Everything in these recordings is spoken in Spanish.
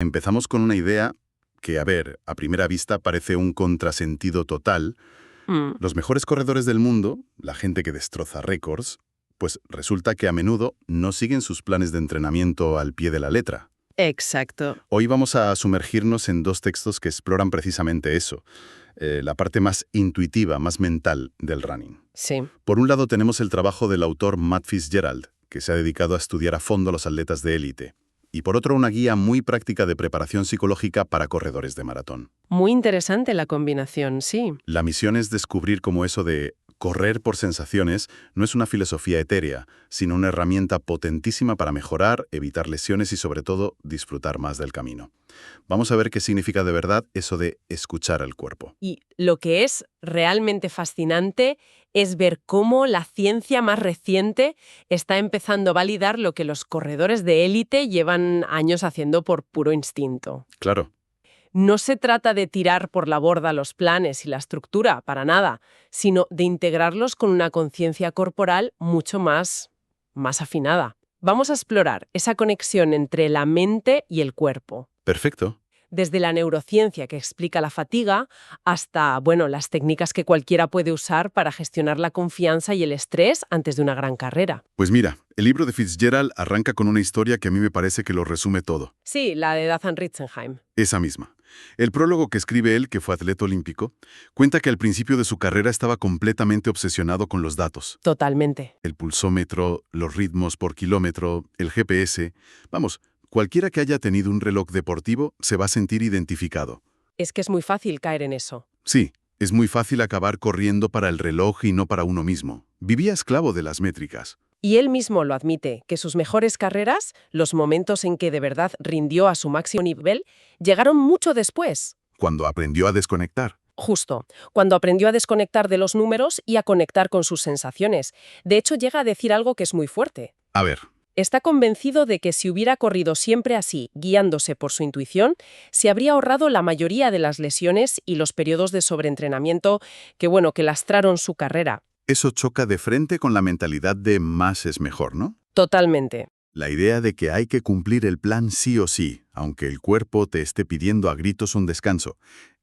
Empezamos con una idea que, a primera vista parece un contrasentido total. Mm, Los mejores corredores del mundo, la gente que destroza récords, pues resulta que a menudo no siguen sus planes de entrenamiento al pie de la letra. exacto. Hoy vamos a sumergirnos en dos textos que exploran precisamente eso, la parte más intuitiva, más mental del running. Sí. Por un lado tenemos el trabajo del autor Matt Fitzgerald, que se ha dedicado a estudiar a fondo a los atletas de élite. Y por otro, una guía muy práctica de preparación psicológica para corredores de maratón. Muy interesante la combinación, sí. La misión es descubrir cómo eso de correr por sensaciones no es una filosofía etérea, sino una herramienta potentísima para mejorar, evitar lesiones y sobre todo disfrutar más del camino. Vamos a ver qué significa de verdad eso de escuchar al cuerpo. Y lo que es realmente fascinante es ver cómo la ciencia más reciente está empezando a validar lo que los corredores de élite llevan años haciendo por puro instinto. Claro, No se trata de tirar por la borda los planes y la estructura, para nada, sino de integrarlos con una conciencia corporal mucho más afinada. Vamos a explorar esa conexión entre la mente y el cuerpo. perfecto. Desde la neurociencia que explica la fatiga hasta, las técnicas que cualquiera puede usar para gestionar la confianza y el estrés antes de una gran carrera. Pues mira, el libro de Fitzgerald arranca con una historia que a mí me parece que lo resume todo. Sí, la de Dathan Ritzenheim. Esa misma. El prólogo que escribe él, que fue atleta olímpico, cuenta que al principio de su carrera estaba completamente obsesionado con los datos. Totalmente. El pulsómetro, los ritmos por kilómetro, el GPS. Vamos, cualquiera que haya tenido un reloj deportivo se va a sentir identificado. Es que es muy fácil caer en eso. Sí, es muy fácil acabar corriendo para el reloj y no para uno mismo. Vivía esclavo de las métricas. Y él mismo lo admite, que sus mejores carreras, los momentos en que de verdad rindió a su máximo nivel, llegaron mucho después. Cuando aprendió a desconectar. Justo, cuando aprendió a desconectar de los números y a conectar con sus sensaciones. De hecho, llega a decir algo que es muy fuerte. A ver, Está convencido de que si hubiera corrido siempre así, guiándose por su intuición, se habría ahorrado la mayoría de las lesiones y los periodos de sobreentrenamiento que lastraron su carrera. eso choca de frente con la mentalidad de más es mejor, ¿no? Totalmente. La idea de que hay que cumplir el plan sí o sí, aunque el cuerpo te esté pidiendo a gritos un descanso.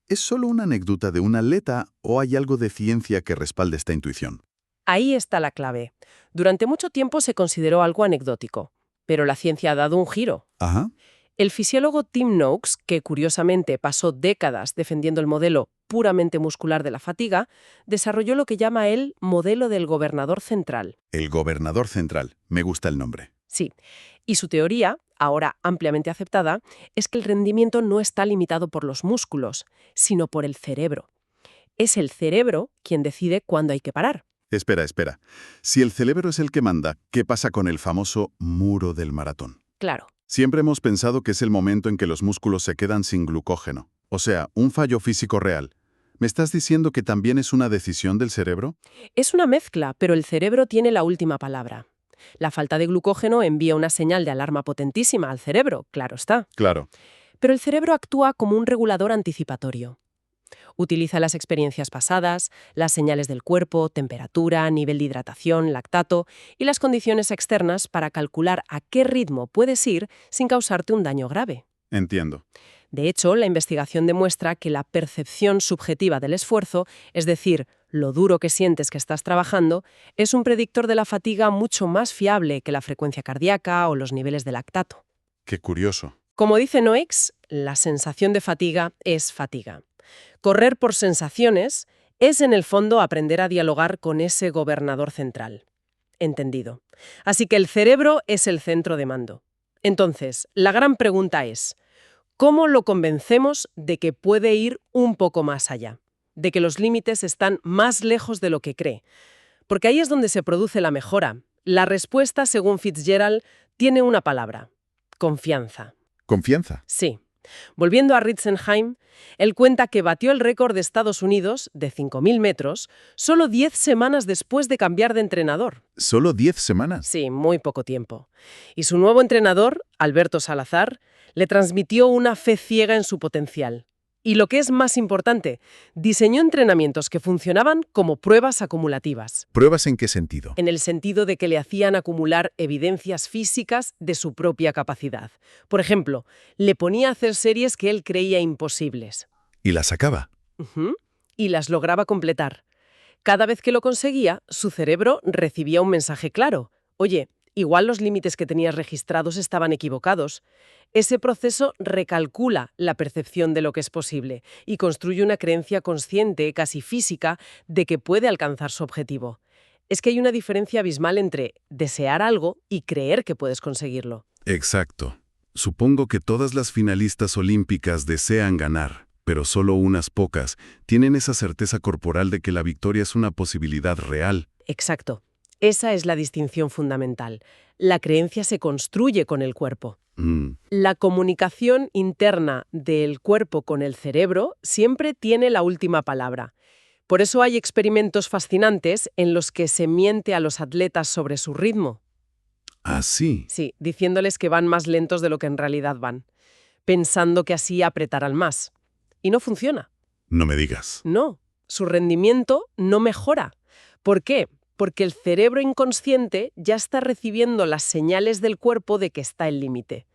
¿Es solo una anécdota de un atleta o hay algo de ciencia que respalde esta intuición? Ahí está la clave. Durante mucho tiempo se consideró algo anecdótico, pero la ciencia ha dado un giro. Ajá. El fisiólogo Tim Noakes, que curiosamente pasó décadas defendiendo el modelo puramente muscular de la fatiga, desarrolló lo que llama el modelo del gobernador central. El gobernador central. Me gusta el nombre. Sí, y su teoría, ahora ampliamente aceptada, es que el rendimiento no está limitado por los músculos, sino por el cerebro. Es el cerebro quien decide cuándo hay que parar. Espera. Si el cerebro es el que manda, ¿qué pasa con el famoso muro del maratón? Claro. Siempre hemos pensado que es el momento en que los músculos se quedan sin glucógeno. O sea, un fallo físico real. ¿Me estás diciendo que también es una decisión del cerebro? Es una mezcla, pero el cerebro tiene la última palabra. La falta de glucógeno envía una señal de alarma potentísima al cerebro, claro está. Claro. Pero el cerebro actúa como un regulador anticipatorio. Utiliza las experiencias pasadas, las señales del cuerpo, temperatura, nivel de hidratación, lactato y las condiciones externas para calcular a qué ritmo puedes ir sin causarte un daño grave. Entiendo. De hecho, la investigación demuestra que la percepción subjetiva del esfuerzo, es decir, lo duro que sientes que estás trabajando, es un predictor de la fatiga mucho más fiable que la frecuencia cardíaca o los niveles de lactato. Qué curioso. Como dice Noakes, la sensación de fatiga es fatiga. Correr por sensaciones es, en el fondo, aprender a dialogar con ese gobernador central. Entendido. Así que el cerebro es el centro de mando. Entonces, la gran pregunta es, ¿cómo lo convencemos de que puede ir un poco más allá? De que los límites están más lejos de lo que cree. Porque ahí es donde se produce la mejora. La respuesta, según Fitzgerald, tiene una palabra: confianza. Confianza. Sí. Volviendo a Ritzenheim, él cuenta que batió el récord de Estados Unidos de 5.000 metros solo 10 semanas después de cambiar de entrenador. ¿Solo 10 semanas? Sí, muy poco tiempo. Y su nuevo entrenador, Alberto Salazar, le transmitió una fe ciega en su potencial. Y lo que es más importante, diseñó entrenamientos que funcionaban como pruebas acumulativas, ¿Pruebas en qué sentido? en el sentido de que le hacían acumular evidencias físicas de su propia capacidad. Por ejemplo, le ponía a hacer series que él creía imposibles. Y la sacaba. Ujú. Y las lograba completar. Cada vez que lo conseguía, su cerebro recibía un mensaje claro. Oye, igual los límites que tenías registrados estaban equivocados. Ese proceso recalcula la percepción de lo que es posible y construye una creencia consciente, casi física, de que puede alcanzar su objetivo. Es que hay una diferencia abismal entre desear algo y creer que puedes conseguirlo. Exacto. Supongo que todas las finalistas olímpicas desean ganar, pero solo unas pocas tienen esa certeza corporal de que la victoria es una posibilidad real. Exacto. Esa es la distinción fundamental. La creencia se construye con el cuerpo. La comunicación interna del cuerpo con el cerebro siempre tiene la última palabra. Por eso hay experimentos fascinantes en los que se miente a los atletas sobre su ritmo. Así. Sí, diciéndoles que van más lentos de lo que en realidad van, pensando que así apretarán más. Y no funciona. No me digas. No, su rendimiento no mejora. ¿Por qué? Porque el cerebro inconsciente ya está recibiendo las señales del cuerpo de que está el límite.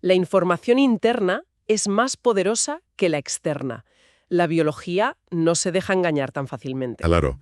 La información interna es más poderosa que la externa. La biología no se deja engañar tan fácilmente. Claro.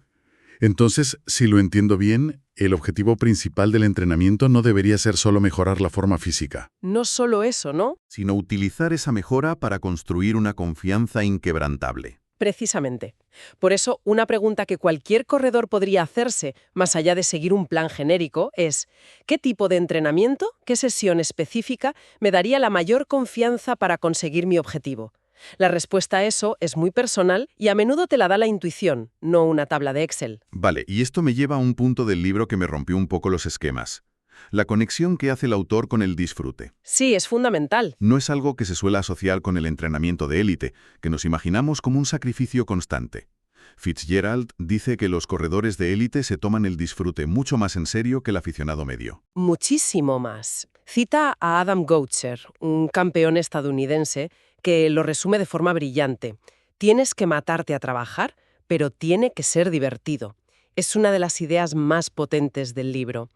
Entonces, si lo entiendo bien, el objetivo principal del entrenamiento no debería ser solo mejorar la forma física, No solo eso, ¿no? sino utilizar esa mejora para construir una confianza inquebrantable. Precisamente. Por eso, una pregunta que cualquier corredor podría hacerse, más allá de seguir un plan genérico, es ¿qué tipo de entrenamiento, qué sesión específica me daría la mayor confianza para conseguir mi objetivo? La respuesta a eso es muy personal y a menudo te la da la intuición, no una tabla de Excel. Vale, y esto me lleva a un punto del libro que me rompió un poco los esquemas. La conexión que hace el autor con el disfrute. Sí, es fundamental. No es algo que se suele asociar con el entrenamiento de élite, que nos imaginamos como un sacrificio constante. Fitzgerald dice que los corredores de élite se toman el disfrute mucho más en serio que el aficionado medio. Muchísimo más. Cita a Adam Goetzer, un campeón estadounidense, que lo resume de forma brillante. Tienes que matarte a trabajar, pero tiene que ser divertido. Es una de las ideas más potentes del libro.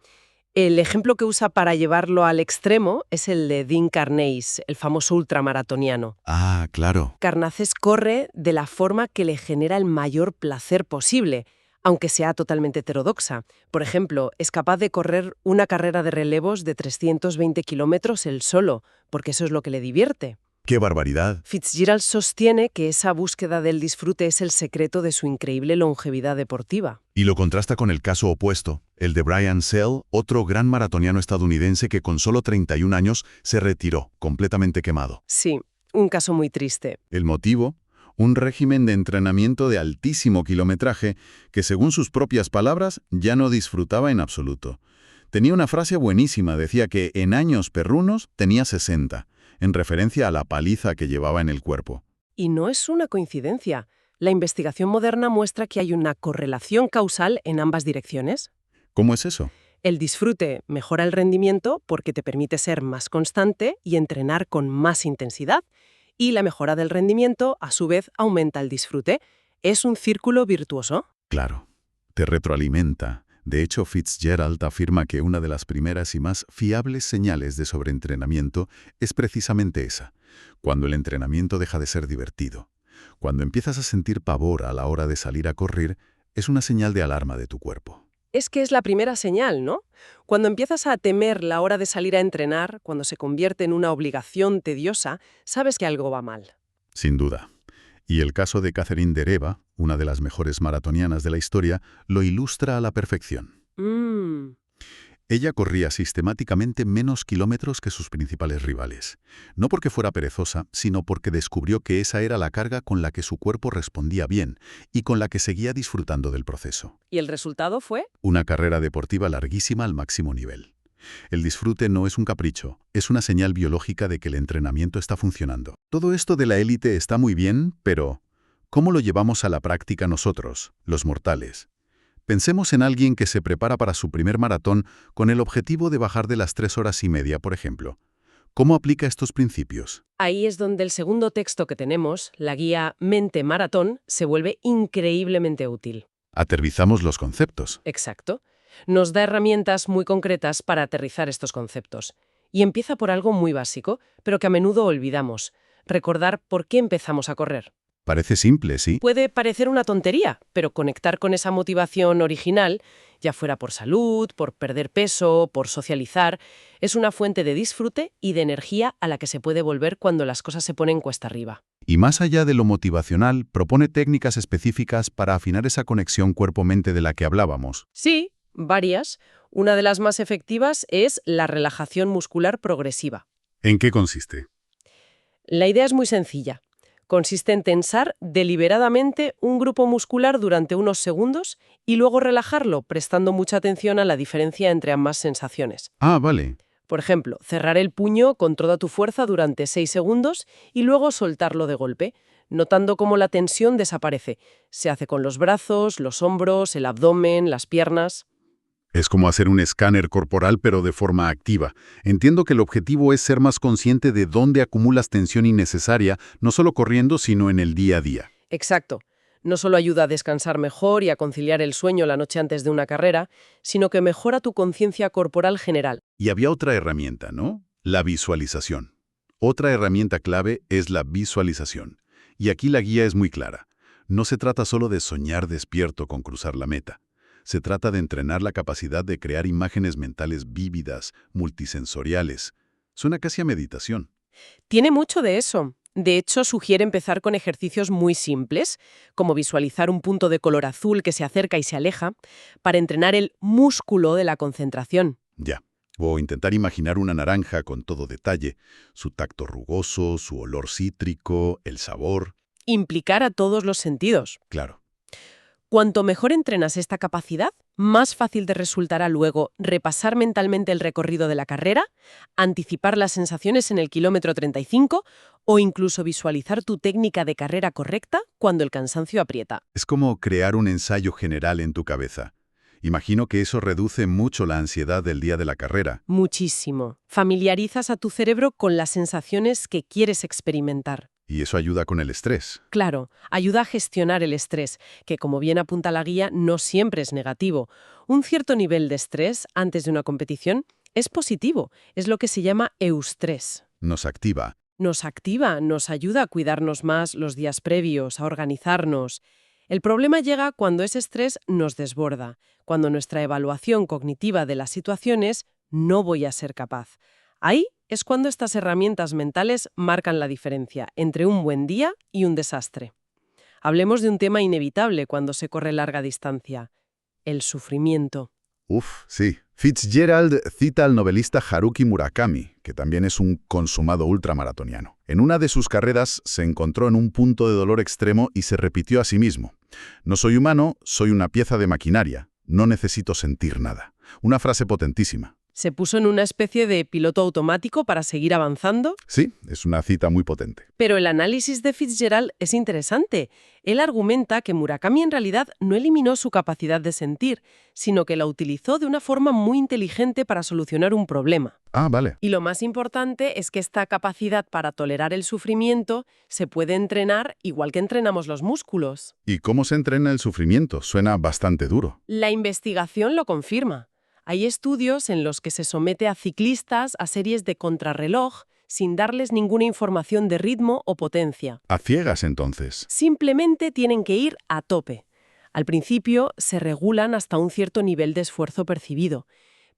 El ejemplo que usa para llevarlo al extremo es el de Dean Karnazes, el famoso ultramaratoniano. Ah, claro. Karnazes corre de la forma que le genera el mayor placer posible, aunque sea totalmente heterodoxa. Por ejemplo, es capaz de correr una carrera de relevos de 320 kilómetros él solo, porque eso es lo que le divierte. ¡Qué barbaridad! Fitzgerald sostiene que esa búsqueda del disfrute es el secreto de su increíble longevidad deportiva. Y lo contrasta con el caso opuesto, el de Brian Sell, otro gran maratoniano estadounidense que con solo 31 años se retiró, completamente quemado. Sí, un caso muy triste. El motivo, un régimen de entrenamiento de altísimo kilometraje que, según sus propias palabras, ya no disfrutaba en absoluto. Tenía una frase buenísima, decía que en años perrunos tenía 60, en referencia a la paliza que llevaba en el cuerpo. Y no es una coincidencia. La investigación moderna muestra que hay una correlación causal en ambas direcciones. ¿Cómo es eso? El disfrute mejora el rendimiento porque te permite ser más constante y entrenar con más intensidad. Y la mejora del rendimiento, a su vez, aumenta el disfrute. Es un círculo virtuoso. Claro, te retroalimenta. De hecho, Fitzgerald afirma que una de las primeras y más fiables señales de sobreentrenamiento es precisamente esa, cuando el entrenamiento deja de ser divertido. Cuando empiezas a sentir pavor a la hora de salir a correr, es una señal de alarma de tu cuerpo. Es que es la primera señal, ¿no? Cuando empiezas a temer la hora de salir a entrenar, cuando se convierte en una obligación tediosa, sabes que algo va mal. Sin duda. Y el caso de Catherine Dereva, una de las mejores maratonianas de la historia, lo ilustra a la perfección. Ella corría sistemáticamente menos kilómetros que sus principales rivales. No porque fuera perezosa, sino porque descubrió que esa era la carga con la que su cuerpo respondía bien y con la que seguía disfrutando del proceso. ¿Y el resultado fue? Una carrera deportiva larguísima al máximo nivel. El disfrute no es un capricho, es una señal biológica de que el entrenamiento está funcionando. Todo esto de la élite está muy bien, pero ¿cómo lo llevamos a la práctica nosotros, los mortales? Pensemos en alguien que se prepara para su primer maratón con el objetivo de bajar de las 3 horas y media, por ejemplo. ¿Cómo aplica estos principios? Ahí es donde el segundo texto que tenemos, la guía Mente Maratón, se vuelve increíblemente útil. Aterrizamos los conceptos. Exacto. Nos da herramientas muy concretas para aterrizar estos conceptos. Y empieza por algo muy básico, pero que a menudo olvidamos: recordar por qué empezamos a correr. Parece simple, ¿sí? Puede parecer una tontería, pero conectar con esa motivación original, ya fuera por salud, por perder peso, por socializar, es una fuente de disfrute y de energía a la que se puede volver cuando las cosas se ponen cuesta arriba. Y más allá de lo motivacional, propone técnicas específicas para afinar esa conexión cuerpo-mente de la que hablábamos. Sí, varias. Una de las más efectivas es la relajación muscular progresiva. ¿En qué consiste? La idea es muy sencilla. Consiste en tensar deliberadamente un grupo muscular durante unos segundos y luego relajarlo, prestando mucha atención a la diferencia entre ambas sensaciones. Ah, vale. Por ejemplo, cerrar el puño con toda tu fuerza durante 6 segundos y luego soltarlo de golpe, notando cómo la tensión desaparece. Se hace con los brazos, los hombros, el abdomen, las piernas. Es como hacer un escáner corporal, pero de forma activa. Entiendo que el objetivo es ser más consciente de dónde acumulas tensión innecesaria, no solo corriendo, sino en el día a día. Exacto. No solo ayuda a descansar mejor y a conciliar el sueño la noche antes de una carrera, sino que mejora tu conciencia corporal general. Y había otra herramienta, ¿no? La visualización. Otra herramienta clave es la visualización. Y aquí la guía es muy clara. No se trata solo de soñar despierto con cruzar la meta. Se trata de entrenar la capacidad de crear imágenes mentales vívidas, multisensoriales. Suena casi a meditación. Tiene mucho de eso. De hecho, sugiere empezar con ejercicios muy simples, como visualizar un punto de color azul que se acerca y se aleja, para entrenar el músculo de la concentración. Ya. O intentar imaginar una naranja con todo detalle, su tacto rugoso, su olor cítrico, el sabor. Implicar a todos los sentidos. Claro. Cuanto mejor entrenas esta capacidad, más fácil te resultará luego repasar mentalmente el recorrido de la carrera, anticipar las sensaciones en el kilómetro 35 o incluso visualizar tu técnica de carrera correcta cuando el cansancio aprieta. Es como crear un ensayo general en tu cabeza. Imagino que eso reduce mucho la ansiedad del día de la carrera. Muchísimo. Familiarizas a tu cerebro con las sensaciones que quieres experimentar. Y eso ayuda con el estrés. Claro, ayuda a gestionar el estrés, que como bien apunta la guía, no siempre es negativo. Un cierto nivel de estrés antes de una competición es positivo, es lo que se llama eustrés. Nos activa. Nos activa, nos ayuda a cuidarnos más los días previos, a organizarnos. El problema llega cuando ese estrés nos desborda, cuando nuestra evaluación cognitiva de las situaciones no voy a ser capaz. Ahí es cuando estas herramientas mentales marcan la diferencia entre un buen día y un desastre. Hablemos de un tema inevitable cuando se corre larga distancia: el sufrimiento. Sí. Fitzgerald cita al novelista Haruki Murakami, que también es un consumado ultramaratoniano. En una de sus carreras se encontró en un punto de dolor extremo y se repitió a sí mismo: no soy humano, soy una pieza de maquinaria, no necesito sentir nada. Una frase potentísima. ¿Se puso en una especie de piloto automático para seguir avanzando? Sí, es una cita muy potente. Pero el análisis de Fitzgerald es interesante. Él argumenta que Murakami en realidad no eliminó su capacidad de sentir, sino que la utilizó de una forma muy inteligente para solucionar un problema. Ah, vale. Y lo más importante es que esta capacidad para tolerar el sufrimiento se puede entrenar igual que entrenamos los músculos. ¿Y cómo se entrena el sufrimiento? Suena bastante duro. La investigación lo confirma. Hay estudios en los que se somete a ciclistas a series de contrarreloj sin darles ninguna información de ritmo o potencia. A ciegas, entonces. Simplemente tienen que ir a tope. Al principio se regulan hasta un cierto nivel de esfuerzo percibido,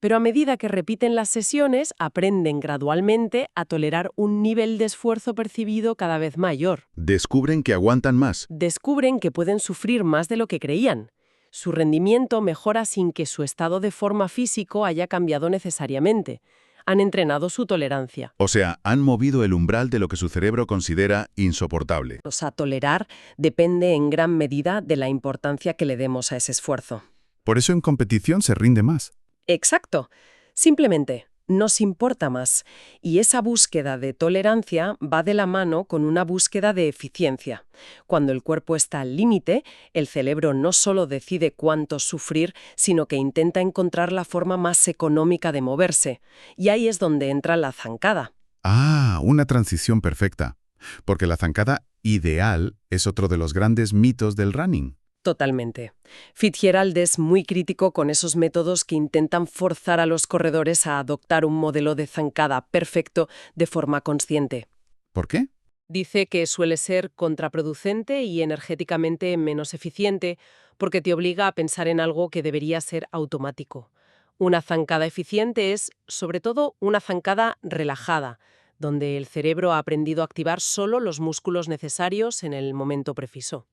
pero a medida que repiten las sesiones aprenden gradualmente a tolerar un nivel de esfuerzo percibido cada vez mayor. Descubren que aguantan más. Descubren que pueden sufrir más de lo que creían. Su rendimiento mejora sin que su estado de forma físico haya cambiado necesariamente. Han entrenado su tolerancia. O sea, han movido el umbral de lo que su cerebro considera insoportable. O sea, tolerar depende en gran medida de la importancia que le demos a ese esfuerzo. Por eso en competición se rinde más. Exacto. Simplemente nos importa más. Y esa búsqueda de tolerancia va de la mano con una búsqueda de eficiencia. Cuando el cuerpo está al límite, el cerebro no solo decide cuánto sufrir, sino que intenta encontrar la forma más económica de moverse. Y ahí es donde entra la zancada. Ah, una transición perfecta. Porque la zancada ideal es otro de los grandes mitos del running. Totalmente. Fitzgerald es muy crítico con esos métodos que intentan forzar a los corredores a adoptar un modelo de zancada perfecto de forma consciente. ¿Por qué? Dice que suele ser contraproducente y energéticamente menos eficiente porque te obliga a pensar en algo que debería ser automático. Una zancada eficiente es, sobre todo, una zancada relajada, donde el cerebro ha aprendido a activar solo los músculos necesarios en el momento preciso.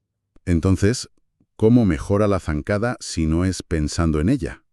Entonces, ¿cómo mejora la zancada si no es pensando en ella?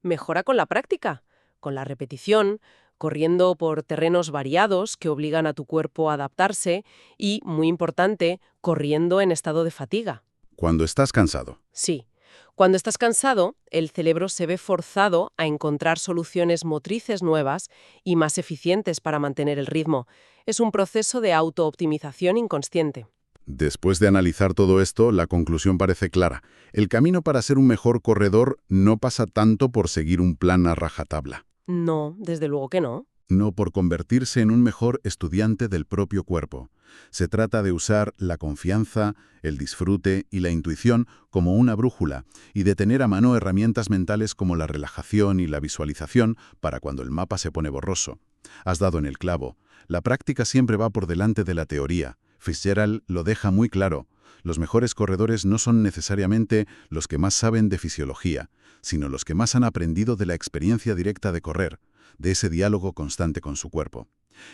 Mejora con la práctica, con la repetición, corriendo por terrenos variados que obligan a tu cuerpo a adaptarse y, muy importante, corriendo en estado de fatiga. Cuando estás cansado. Sí. Cuando estás cansado, el cerebro se ve forzado a encontrar soluciones motrices nuevas y más eficientes para mantener el ritmo. Es un proceso de autooptimización inconsciente. Después de analizar todo esto, la conclusión parece clara. El camino para ser un mejor corredor no pasa tanto por seguir un plan a rajatabla, No, desde luego que no. no por convertirse en un mejor estudiante del propio cuerpo. Se trata de usar la confianza, el disfrute y la intuición como una brújula y de tener a mano herramientas mentales como la relajación y la visualización para cuando el mapa se pone borroso. Has dado en el clavo. La práctica siempre va por delante de la teoría. Fitzgerald lo deja muy claro. Los mejores corredores no son necesariamente los que más saben de fisiología, sino los que más han aprendido de la experiencia directa de correr, de ese diálogo constante con su cuerpo.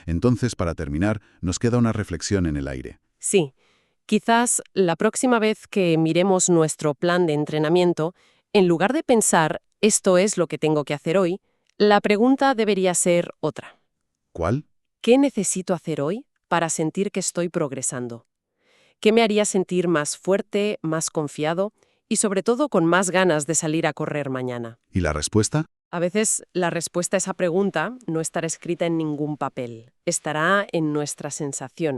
Entonces, para terminar, nos queda una reflexión en el aire. Sí, quizás la próxima vez que miremos nuestro plan de entrenamiento, en lugar de pensar «esto es lo que tengo que hacer hoy», la pregunta debería ser otra. ¿Cuál? ¿Qué necesito hacer hoy para sentir que estoy progresando? ¿Qué me haría sentir más fuerte, más confiado y sobre todo con más ganas de salir a correr mañana? ¿Y la respuesta? A veces la respuesta a esa pregunta no estará escrita en ningún papel, estará en nuestras sensaciones.